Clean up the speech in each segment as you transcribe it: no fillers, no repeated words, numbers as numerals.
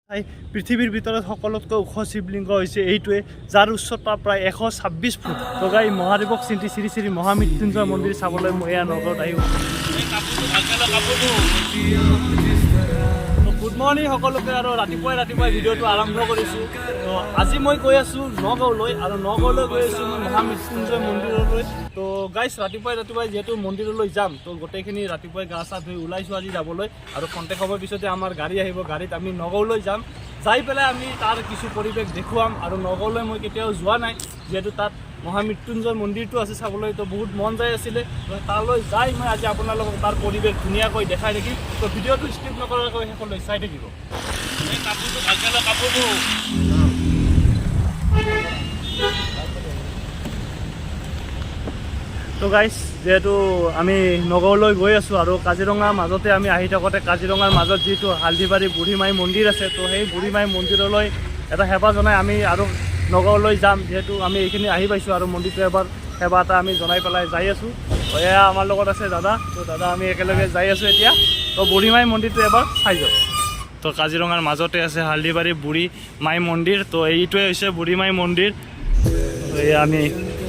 পৃথিৱীৰ ভিতৰত সকলোতকৈ ওখ শিৱলিংগ হৈছে এইটোৱে, যাৰ উচ্চতা প্ৰায় 126 ফুট। তো গাই মহাদেৱক চিন্তি শ্ৰী শ্ৰী মহামৃত্যুঞ্জয় মন্দিৰ চাবলৈ মই এয়া নগাঁৱত আহিছোঁ। গুড মৰ্ণিং সকলোকে, আৰু ৰাতিপুৱাই ভিডিঅ'টো আৰম্ভ কৰিছোঁ। তো আজি মই গৈ আছোঁ নগাঁৱলৈ, আৰু নগাঁৱলৈ গৈ আছোঁ মই মহামৃত্যুঞ্জয় মন্দিৰলৈ। তো গাইছ ৰাতিপুৱাই যিহেতু মন্দিৰলৈ যাম, তো গোটেইখিনি ৰাতিপুৱাই গা চা ধুই ওলাইছোঁ আজি যাবলৈ, আৰু খন্তেক সময়ৰ পিছতে আমাৰ গাড়ী আহিব। গাড়ীত আমি নগাঁৱলৈ যাম, যাই পেলাই আমি তাৰ কিছু পৰিৱেশ দেখুৱাম। আৰু নগাঁৱলৈ মই কেতিয়াও যোৱা নাই, যিহেতু তাত মহামৃত্যুঞ্জয় মন্দিৰটো আছে চাবলৈ, তো বহুত মন যায় আছিলে। তালৈ যাই মই আজি আপোনালোকক তাৰ পৰিৱেশ ধুনীয়াকৈ দেখাই থাকিম। তো ভিডিঅ'টো স্কিপ নকৰাকৈ শেষলৈ চাই থাকিব। তো গাইছ যিহেতু আমি নগাঁৱলৈ গৈ আছোঁ, আৰু কাজিৰঙাৰ মাজতে আমি আহি থাকোঁতে কাজিৰঙাৰ মাজত যিটো হালধিবাৰী বুঢ়ীমাই মন্দিৰ আছে, তো সেই বুঢ়ীমাই মন্দিৰলৈ এটা সেৱা জনাই আমি আৰু নগাঁৱলৈ যাম। যিহেতু আমি এইখিনি আহি পাইছোঁ, আৰু মন্দিৰটো এবাৰ সেৱা এটা আমি জনাই পেলাই যাই আছোঁ। এয়া আমাৰ লগত আছে দাদা, তো দাদা আমি একেলগে যাই আছোঁ এতিয়া। তো বুঢ়ীমাই মন্দিৰটো এবাৰ চাই যাওঁ। তো কাজিৰঙাৰ মাজতে আছে হালধিবাৰী বুঢ়ীমাই মন্দিৰ, তো এইটোৱে হৈছে বুঢ়ীমাই মন্দিৰ। এয়া আমি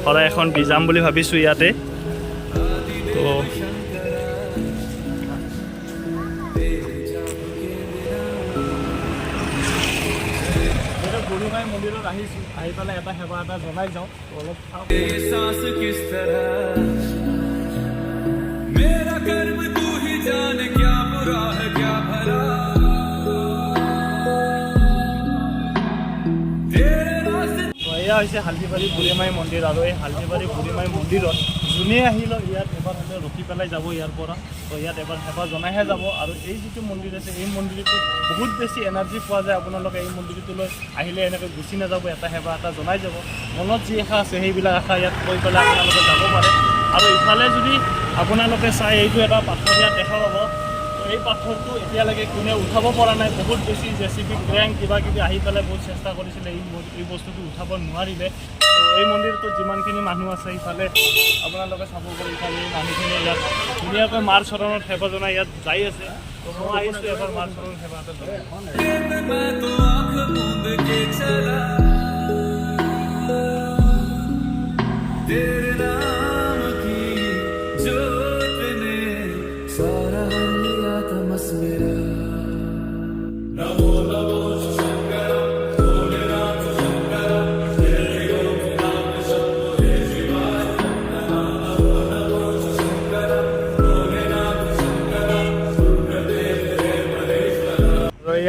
শৰাই এখন দি যাম বুলি ভাবিছোঁ ইয়াতে। তো বুঢ়ীমাই মন্দিৰত আহিছোঁ, আহি পেলাই এটা সেৱা এটা জনাই যাওঁ। অলপ এয়া হৈছে হালধিবাৰী বুঢ়ীমাই মন্দিৰ, আৰু এই হালধিবাৰী বুঢ়ীমাই মন্দিৰত যোনে আহিলেও ইয়াত এবাৰ হ'লে ৰখি পেলাই যাব ইয়াৰ পৰা। তো ইয়াত এবাৰ সেৱা জনাইহে যাব। আৰু এই যিটো মন্দিৰ আছে, এই মন্দিৰটোত বহুত বেছি এনাৰ্জি পোৱা যায়। আপোনালোকে এই মন্দিৰটোলৈ আহিলে এনেকৈ গুচি নাযাব, এটা সেৱা এটা জনাই যাব। মনত যি আশা আছে সেইবিলাক আশা ইয়াত কৈ পেলাই আপোনালোকে যাব পাৰে। আৰু ইফালে যদি আপোনালোকে চাই, এইটো এটা পাথৰ ইয়াত দেখা পাব। এই পাথৰটো এতিয়ালৈকে কোনেও উঠাব পৰা নাই। বহুত বেছি জেচিবি ক্ৰেং কিবা কিবি আহি পেলাই বহুত চেষ্টা কৰিছিলে, এই বস্তুটো উঠাব নোৱাৰিলে। তো এই মন্দিৰটোত যিমানখিনি মানুহ আছে, ইফালে আপোনালোকে চাব পাৰে, ইফালে মানুহখিনি ইয়াত ধুনীয়াকৈ মাৰ চৰণত সেৱা জনাই ইয়াত যাই আছে। তো মই আহিছোঁ এবাৰ মাৰ চৰণত সেৱা এটা জনাই।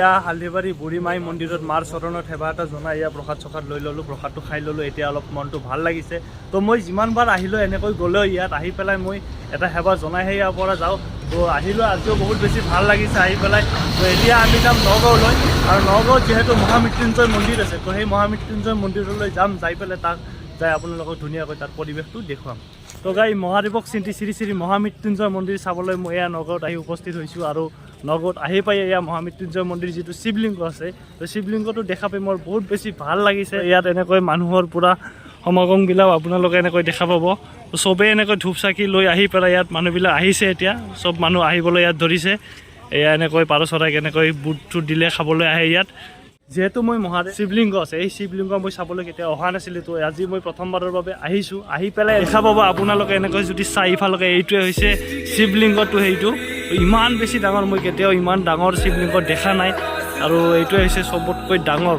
এয়া হালধিবাৰী বুঢ়ীমাই মন্দিৰত মাৰ চৰণত সেৱা এটা জনাই এয়া প্ৰসাদ চসাদ লৈ ল'লোঁ, প্ৰসাদটো খাই ল'লোঁ। এতিয়া অলপ মনটো ভাল লাগিছে। তো মই যিমানবাৰ আহিলোঁ এনেকৈ গ'লেও ইয়াত আহি পেলাই মই এটা সেৱা জনাইহে ইয়াৰ পৰা যাওঁ। তো আহিলোঁ, আজিও বহুত বেছি ভাল লাগিছে আহি পেলাই। তো এতিয়া আমি যাম নগাঁৱলৈ, আৰু নগাঁৱত যিহেতু মহামৃত্যুঞ্জয় মন্দিৰ আছে, তো সেই মহামৃত্যুঞ্জয় মন্দিৰলৈ যাম, যাই পেলাই তাক যাই আপোনালোকক ধুনীয়াকৈ তাৰ পৰিৱেশটো দেখুৱাম। তো গাই মহাদেৱক চিন্তি শ্ৰী শ্ৰী মহামৃত্যুঞ্জয় মন্দিৰ চাবলৈ মই এয়া নগাঁৱত আহি উপস্থিত হৈছোঁ। আৰু নগাঁৱত আহি পাই এয়া মহামৃত্যুঞ্জয় মন্দিৰ যিটো শিৱলিংগ আছে, তো শিৱলিংগটো দেখা পাই মোৰ বহুত বেছি ভাল লাগিছে। ইয়াত এনেকৈ মানুহৰ পূৰা সমাগমবিলাক আপোনালোকে এনেকৈ দেখা পাব। চবেই এনেকৈ ধূপ চাকি লৈ আহি পেলাই ইয়াত মানুহবিলাক আহিছে। এতিয়া চব মানুহ আহিবলৈ ইয়াত ধৰিছে। এয়া এনেকৈ পাৰ চৰাইক এনেকৈ বুটটো দিলে খাবলৈ আহে ইয়াত। যিহেতু মই মহাদেৱ শিৱলিংগ আছে, এই শিৱলিংগ মই চাবলৈ কেতিয়া অহা নাছিলোঁ, তো আজি মই প্ৰথমবাৰৰ বাবে আহিছোঁ। আহি পেলাই দেখা পাব আপোনালোকে এনেকৈ যদি চাই ইফালকে, এইটোৱে হৈছে শিৱলিংগটো। সেইটো ইমান বেছি ডাঙৰ, মই কেতিয়াও ইমান ডাঙৰ শিৱলিংগ দেখা নাই। আৰু এইটোৱে হৈছে চবতকৈ ডাঙৰ,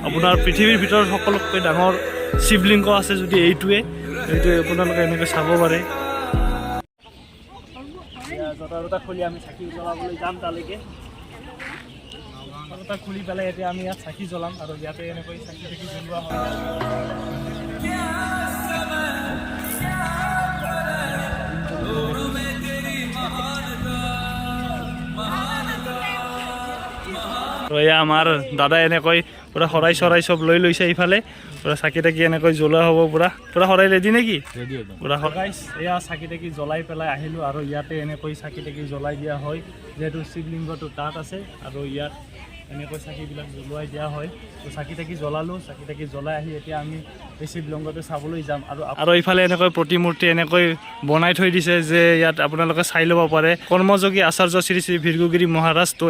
আপোনাৰ পৃথিৱীৰ ভিতৰত সকলোতকৈ ডাঙৰ শিৱলিংগ আছে যদি এইটোৱে আপোনালোকে এনেকৈ চাব পাৰে। জোতা খুলি আমি চাকি জ্বলাবলৈ যাম তালৈকে। জোতা খুলি পেলাই এতিয়া আমি ইয়াত চাকি জ্বলাম, আৰু ইয়াতে এনেকৈ চাকি চাকি জ্বলোৱা হয়। এয়া আমাৰ দাদাই এনেকৈ পূৰা শৰাই চৰাই চব লৈ লৈছে। ইফালে পূৰা চাকি তাকি এনেকৈ জ্বলোৱা হ'ব। পূৰা শৰাই ৰেডি নেকি? পূৰা শৰাই। এয়া চাকি তাকি জ্বলাই পেলাই আহিলোঁ, আৰু ইয়াতে এনেকৈ চাকি তাকি জ্বলাই দিয়া হয়, যিহেতু শিৱলিংগটো তাত আছে। আৰু ইয়াত এনেকৈ চাকিবিলাক জ্বলোৱাই দিয়া হয়। তো চাকি তাকি জ্বলালোঁ, চাকি তাকি জ্বলাই আহি এতিয়া আমি এই শিৱলিংগটো চাবলৈ যাম। আৰু ইফালে এনেকৈ প্ৰতিমূৰ্তি এনেকৈ বনাই থৈ দিছে যে ইয়াত আপোনালোকে চাই ল'ব পাৰে। কৰ্মযোগী আচাৰ্য শ্ৰী শ্ৰী ভৃগুগিৰি মহাৰাজ, তো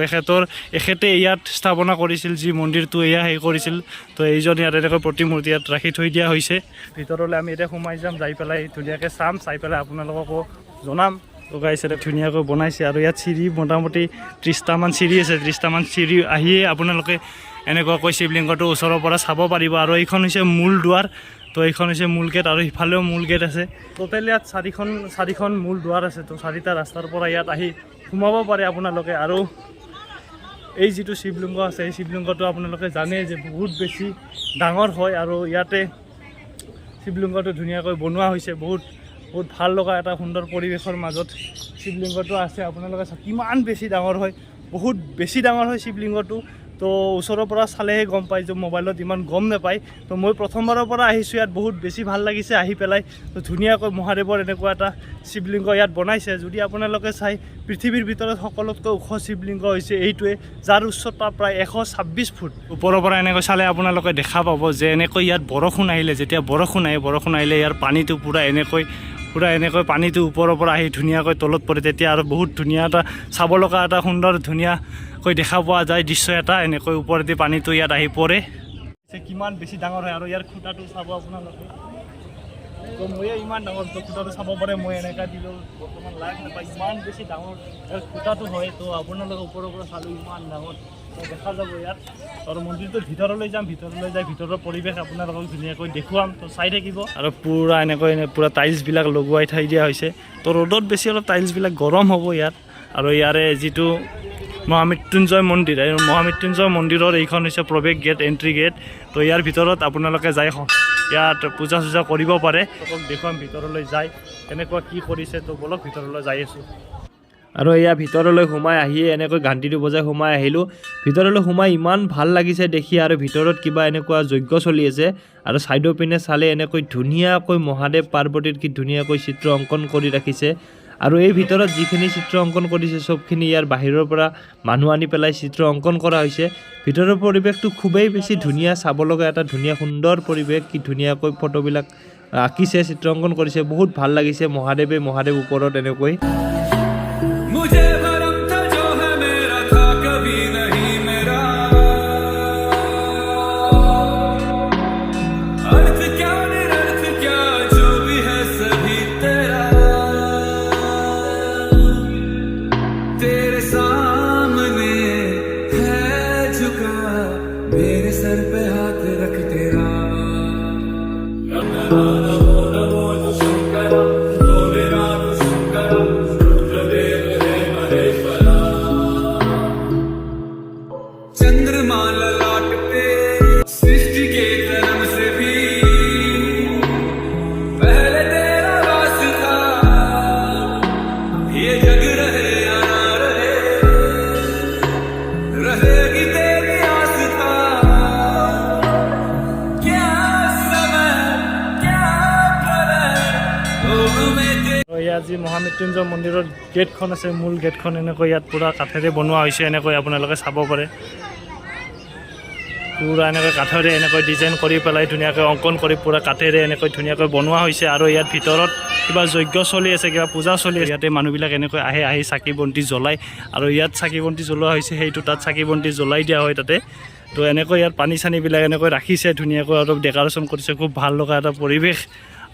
এখেতে ইয়াত স্থাপনা কৰিছিল যি মন্দিৰটো এয়া হেৰি কৰিছিল। তো এইজন ইয়াত এনেকৈ প্ৰতিমূৰ্তি ইয়াত ৰাখি থৈ দিয়া হৈছে। ভিতৰলৈ আমি এতিয়া সোমাই যাম, যাই পেলাই ধুনীয়াকৈ চাম, চাই পেলাই আপোনালোককো জনাম। তো গাইছ ইয়াতে ধুনীয়াকৈ বনাইছে আৰু ইয়াত চিৰি মোটামুটি 30টামান চিৰি আছে। 30টামান চিৰি আহিয়ে আপোনালোকে এনেকুৱাকৈ শিৱলিংগটো ওচৰৰ পৰা চাব পাৰিব। আৰু এইখন হৈছে মূল দুৱাৰ, তো এইখন হৈছে মূল গেট আৰু সিফালেও মূল গেট আছে। টোটেল ইয়াত চাৰিখন মূল দুৱাৰ আছে। তো 4টা ৰাস্তাৰ পৰা ইয়াত আহি সোমাব পাৰে আপোনালোকে। আৰু এই যিটো শিৱলিংগ আছে, এই শিৱলিংগটো আপোনালোকে জানে যে বহুত বেছি ডাঙৰ হয়। আৰু ইয়াতে শিৱলিংগটো ধুনীয়াকৈ বনোৱা হৈছে, বহুত ভাল লগা এটা সুন্দৰ পৰিৱেশৰ মাজত শিৱলিংগটো আছে। আপোনালোকে কিমান বেছি ডাঙৰ হয়, বহুত বেছি ডাঙৰ হয় শিৱলিংগটো। তো ওচৰৰ পৰা চালেহে গম পায়, যে মোবাইলত ইমান গম নাপায়। তো মই প্ৰথমবাৰৰ পৰা আহিছোঁ ইয়াত, বহুত বেছি ভাল লাগিছে আহি পেলাই। তো ধুনীয়াকৈ মহাদেৱৰ এনেকুৱা এটা শিৱলিংগ ইয়াত বনাইছে। যদি আপোনালোকে চাই, পৃথিৱীৰ ভিতৰত সকলোতকৈ ওখ শিৱলিংগ হৈছে এইটোৱে, যাৰ উচ্চতা প্ৰায় 126 ফুট। ওপৰৰ পৰা এনেকৈ চালে আপোনালোকে দেখা পাব যে এনেকৈ ইয়াত বৰষুণ আহিলে, যেতিয়া বৰষুণ আহিলে ইয়াৰ পানীটো পূৰা এনেকৈ পানীটো ওপৰৰ পৰা আহি ধুনীয়াকৈ তলত পৰে, তেতিয়া আৰু বহুত ধুনীয়া এটা চাব লগা এটা সুন্দৰ ধুনীয়াকৈ দেখা পোৱা যায় দৃশ্য এটা। এনেকৈ ওপৰেদি পানীটো ইয়াত আহি পৰে, কিমান বেছি ডাঙৰ হয়। আৰু ইয়াৰ খুঁটাটো চাব আপোনালোকে, তো ময়ে ইমান ডাঙৰ খুঁটাটো চাব পাৰে। মই এনেকুৱা দিলোঁ, বৰ্তমান লাগ নাপায়, ইমান বেছি ডাঙৰ ইয়াৰ খুঁটাটো হয়। তো আপোনালোকে ওপৰৰ পৰা চালোঁ ইমান ডাঙৰ দেখা যাব ইয়াত। আৰু মন্দিৰটোৰ ভিতৰলৈ যাম, ভিতৰলৈ যাই ভিতৰৰ পৰিৱেশ আপোনালোকক ধুনীয়াকৈ দেখুৱাম। তো চাই থাকিব। আৰু পূৰা এনেকৈ পূৰা টাইলছবিলাক লগোৱাই থৈ দিয়া হৈছে। তো ৰ'দত বেছি অলপ টাইলছবিলাক গৰম হ'ব ইয়াত। আৰু ইয়াৰে যিটো মহামৃত্যুঞ্জয় মন্দিৰ, এই মহামৃত্যুঞ্জয় মন্দিৰৰ এইখন হৈছে প্ৰৱেশ গেট, এণ্ট্ৰি গেট। তো ইয়াৰ ভিতৰত আপোনালোকে যাই ইয়াত পূজা চূজা কৰিব পাৰে। দেখুৱাম ভিতৰলৈ যাই কেনেকুৱা কি কৰিছে। তো বলক ভিতৰলৈ যাই আছোঁ। আৰু এয়া ভিতৰলৈ সোমাই আহিয়ে এনেকৈ ঘণ্টিটো বজাই সোমাই আহিলোঁ। ভিতৰলৈ সোমাই ইমান ভাল লাগিছে দেখি। আৰু ভিতৰত কিবা এনেকুৱা যজ্ঞ চলি আছে। আৰু ছাইডৰ পিনে চালে এনেকৈ ধুনীয়াকৈ মহাদেৱ পাৰ্বতীৰ কি ধুনীয়াকৈ চিত্ৰ অংকন কৰি ৰাখিছে। আৰু এই ভিতৰত যিখিনি চিত্ৰ অংকন কৰিছে চবখিনি ইয়াৰ বাহিৰৰ পৰা মানুহ আনি পেলাই চিত্ৰ অংকন কৰা হৈছে। ভিতৰৰ পৰিৱেশটো খুবেই বেছি ধুনীয়া, চাব লগা এটা ধুনীয়া সুন্দৰ পৰিৱেশ। কি ধুনীয়াকৈ ফটোবিলাক আঁকিছে, চিত্ৰ অংকন কৰিছে, বহুত ভাল লাগিছে। মহাদেৱ ওপৰত এনেকৈ আজি মহামৃত্যুঞ্জয় মন্দিৰৰ গেটখন আছে, মূল গেটখন এনেকৈ ইয়াত পূৰা কাঠেৰে বনোৱা হৈছে। এনেকৈ আপোনালোকে চাব পাৰে, পূৰা এনেকৈ কাঠেৰে এনেকৈ ডিজাইন কৰি পেলাই ধুনীয়াকৈ অংকন কৰি পূৰা কাঠেৰে এনেকৈ ধুনীয়াকৈ বনোৱা হৈছে। আৰু ইয়াত ভিতৰত কিবা যজ্ঞ চলি আছে, কিবা পূজা চলি আছে। ইয়াতে মানুহবিলাক এনেকৈ আহি চাকি বন্তি জ্বলায়। আৰু ইয়াত চাকি বন্তি জ্বলোৱা হৈছে, সেইটো তাত চাকি বন্তি জ্বলাই দিয়া হয় তাতে। তো এনেকৈ ইয়াত পানী চানীবিলাক এনেকৈ ৰাখিছে ধুনীয়াকৈ, অলপ ডেক'ৰেশ্যন কৰিছে, খুব ভাল লগা এটা পৰিৱেশ।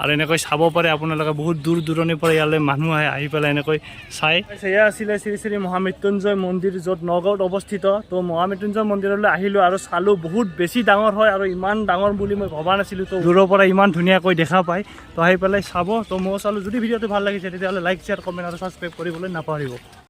আৰু এনেকৈ চাব পাৰে আপোনালোকে, বহুত দূৰ দূৰণিৰ পৰা ইয়ালৈ মানুহ আহি পেলাই এনেকৈ চাই। এয়া আছিলে শ্ৰী শ্ৰী মহামৃত্যুঞ্জয় মন্দিৰ, য'ত নগাঁৱত অৱস্থিত। তো মহামৃত্যুঞ্জয় মন্দিৰলৈ আহিলোঁ আৰু চালোঁ, বহুত বেছি ডাঙৰ হয়। আৰু ইমান ডাঙৰ বুলি মই ভবা নাছিলোঁ। তো দূৰৰ পৰা ইমান ধুনীয়াকৈ দেখা পায়। তো আহি পেলাই চাব। তো ময়ো চালোঁ। যদি ভিডিঅ'টো ভাল লাগিছে তেতিয়াহ'লে লাইক, শ্বেয়াৰ, কমেণ্ট আৰু ছাবস্ক্ৰাইব কৰিবলৈ নাপাহৰিব।